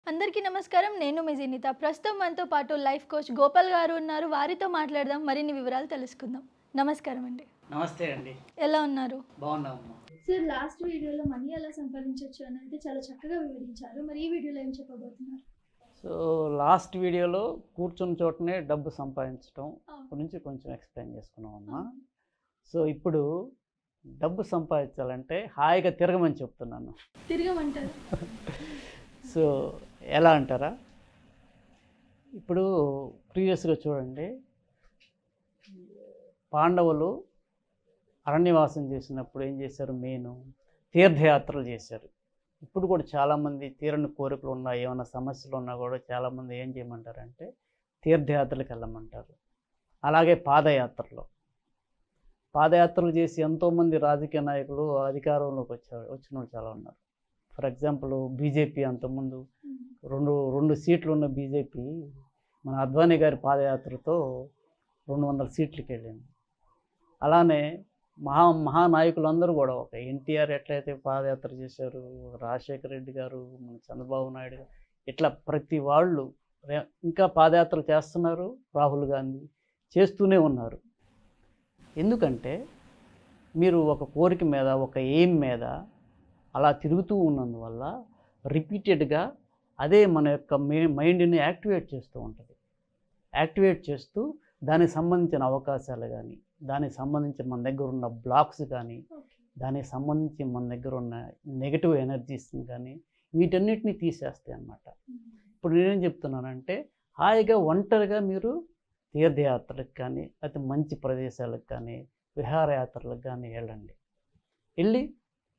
అందరికీ నమస్కారం. నేను మీ జీనిత. ప్రస్తుతం మనతో పాటు లైఫ్ కోచ్ గోపాల్ గారు ఉన్నారు. వారితో మాట్లాడదాం, మరిన్ని వివరాలు తెలుసుకుందాం. నమస్కారం అండి. నమస్తే అండి. ఎలా ఉన్నారు? బాగున్నామమ్మా. సార్, లాస్ట్ వీడియోలో మనీ ఎలా సంపాదించవచ్చు అని అయితే చాలా చక్కగా వివరించారు. మరి ఈ వీడియోలో ఏం చెప్పబోతున్నారు? సో లాస్ట్ వీడియోలో కూర్చున్న చోటనే డబ్బు సంపాదించడం గురించి కొంచెం ఎక్స్ప్లెయిన్ చేసుకున్నామమ్మా. సో ఇప్పుడు డబ్బు సంపాదించాలంటే హాయిగా తిరగమని చెప్తున్నాను. తిరగమంటారు? సో ఎలా అంటారా, ఇప్పుడు ప్రీవియస్గా చూడండి, పాండవులు అరణ్యవాసం చేసినప్పుడు ఏం చేశారు? మెయిన్ తీర్థయాత్రలు చేశారు. ఇప్పుడు కూడా చాలామంది తీరని కోరికలు ఉన్నా, ఏమైనా సమస్యలు ఉన్నా కూడా చాలామంది ఏం చేయమంటారంటే తీర్థయాత్రలకు వెళ్ళమంటారు. అలాగే పాదయాత్రలు చేసి ఎంతోమంది రాజకీయ నాయకులు అధికారంలోకి వచ్చిన వాళ్ళు చాలా ఉన్నారు. ఫర్ ఎగ్జాంపుల్ బీజేపీ, అంతకుముందు రెండు సీట్లు ఉన్న బీజేపీ మన అద్వానీ గారి పాదయాత్రతో 200 సీట్లకి వెళ్ళింది. అలానే మహానాయకులందరూ కూడా, ఒక ఎన్టీఆర్ ఎట్లయితే పాదయాత్ర చేశారు, రాజశేఖర రెడ్డి గారు, మన చంద్రబాబు నాయుడు గారు, ఇట్లా ప్రతి వాళ్ళు ఇంకా పాదయాత్రలు చేస్తున్నారు. రాహుల్ గాంధీ చేస్తూనే ఉన్నారు. ఎందుకంటే మీరు ఒక కోరిక మీద, ఒక ఎయిమ్ మీద అలా తిరుగుతూ ఉన్నందువల్ల రిపీటెడ్గా అదే మన యొక్క మైండ్ని యాక్టివేట్ చేస్తూ ఉంటుంది. యాక్టివేట్ చేస్తూ దానికి సంబంధించిన అవకాశాలు కానీ, దానికి సంబంధించి మన దగ్గర ఉన్న బ్లాక్స్ కానీ, దానికి సంబంధించి మన దగ్గర ఉన్న నెగటివ్ ఎనర్జీస్ని కానీ, వీటన్నిటిని తీసేస్తాయి అన్నమాట. ఇప్పుడు నేనేం చెప్తున్నానంటే, హాయిగా ఒంటరిగా మీరు తీర్థయాత్రలకు కానీ, లేకపోతే మంచి ప్రదేశాలకు కానీ, విహారయాత్రలకు కానీ వెళ్ళి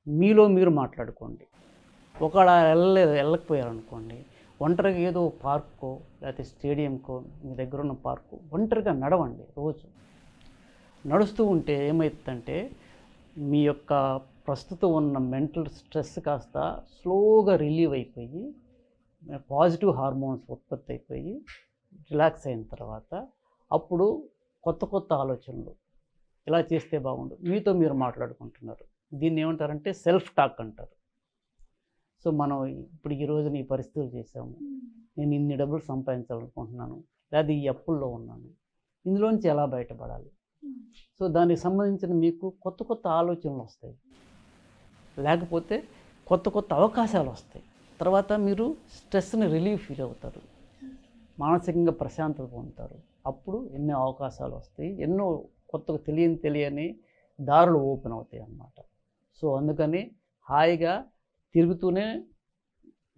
మీలో మీరు మాట్లాడుకోండి. ఒకవేళ వెళ్ళకపోయారనుకోండి, ఒంటరిగా ఏదో పార్కో లేకపోతే స్టేడియంకో, మీ దగ్గర ఉన్న పార్కు ఒంటరిగా నడవండి. రోజు నడుస్తూ ఉంటే ఏమవుతుందంటే, మీ యొక్క ప్రస్తుతం ఉన్న మెంటల్ స్ట్రెస్ కాస్త స్లోగా రిలీవ్ అయిపోయి పాజిటివ్ హార్మోన్స్ ఉత్పత్తి అయిపోయి రిలాక్స్ అయిన తర్వాత అప్పుడు కొత్త ఆలోచనలు, ఇలా చేస్తే బాగుండు, మీతో మీరు మాట్లాడుకుంటున్నారు. దీన్ని ఏమంటారంటే సెల్ఫ్ టాక్ అంటారు. సో మనం ఇప్పుడు ఈ రోజున ఈ పరిస్థితులు చేసాము, నేను ఇన్ని డబ్బులు సంపాదించాలనుకుంటున్నాను, లేదా ఈ అప్పుల్లో ఉన్నాను, ఇందులోంచి ఎలా బయటపడాలి? సో దానికి సంబంధించిన మీకు కొత్త ఆలోచనలు వస్తాయి, లేకపోతే కొత్త అవకాశాలు వస్తాయి. తర్వాత మీరు స్ట్రెస్ని రిలీఫ్ ఫీల్ అవుతారు, మానసికంగా ప్రశాంతత పొందుతారు. అప్పుడు ఎన్నో అవకాశాలు వస్తాయి, ఎన్నో కొత్తగా తెలియని దారులు ఓపెన్ అవుతాయి అన్నమాట. సో అందుకని హాయిగా తిరుగుతూనే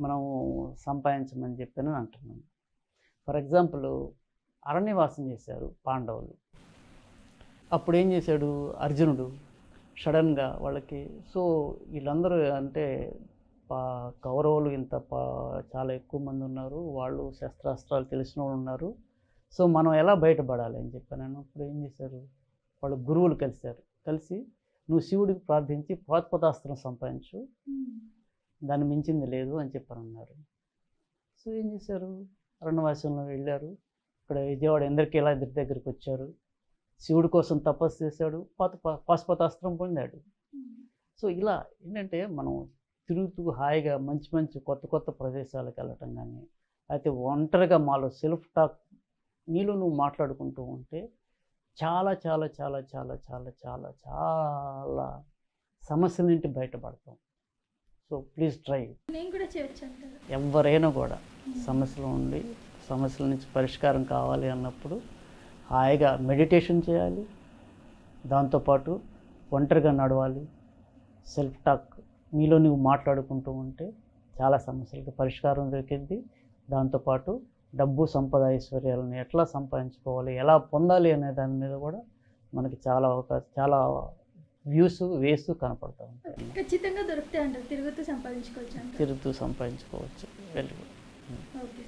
మనం సంపాదించమని చెప్పని అంటున్నాను. ఫర్ ఎగ్జాంపుల్ అరణ్యవాసం చేశారు పాండవులు. అప్పుడు ఏం చేశాడు అర్జునుడు? సడన్గా వాళ్ళకి, సో వీళ్ళందరూ అంటే కౌరవులు ఇంత చాలా ఎక్కువ మంది ఉన్నారు, వాళ్ళు శస్త్రాస్త్రాలు తెలిసిన వాళ్ళు ఉన్నారు, సో మనం ఎలా బయటపడాలి అని చెప్పాను. అప్పుడు ఏం చేశారు? వాళ్ళు గురువులు కలిసి నువ్వు శివుడికి ప్రార్థించి పాశుపతాస్త్రం సంపాదించు, దాన్ని మించింది లేదు అని చెప్పారన్నారు. సో ఏం చేశారు? అరణ్యవాసంలో వెళ్ళారు. ఇక్కడ విజయవాడ ఇంద్రకీలా దగ్గరికి వచ్చారు. శివుడి కోసం తపస్సు చేశాడు, పాశుపతాస్త్రం పొందాడు. సో ఇలా ఏంటంటే మనం తిరుగుతూ హాయిగా మంచి కొత్త ప్రదేశాలకు వెళ్ళటం కానీ, అయితే ఒంటరిగా మాలో సెల్ఫ్ టాక్ నీలో నువ్వు మాట్లాడుకుంటూ ఉంటే చాలా సమస్యల నుండి బయటపడతాం. So please try. నేను కూడా చేయొచ్చు. ఎవరైనా కూడా సమస్యల నుంచి పరిష్కారం కావాలి అన్నప్పుడు హాయిగా మెడిటేషన్ చేయాలి, దాంతోపాటు ఒంటరిగా నడవాలి, సెల్ఫ్ టాక్ మీలో నువ్వు మాట్లాడుకుంటూ ఉంటే చాలా సమస్యలకు పరిష్కారం దొరికింది. దాంతోపాటు డబ్బు, సంపద, ఐశ్వర్యాలను ఎట్లా సంపాదించుకోవాలి, ఎలా పొందాలి అనే దాని మీద కూడా మనకి చాలా వేస్ కనపడతా ఉంటాయి. ఖచ్చితంగా దొరుకుతాయి అంటారు. తిరుగుతూ సంపాదించుకోవచ్చు. Very good. ఓకే.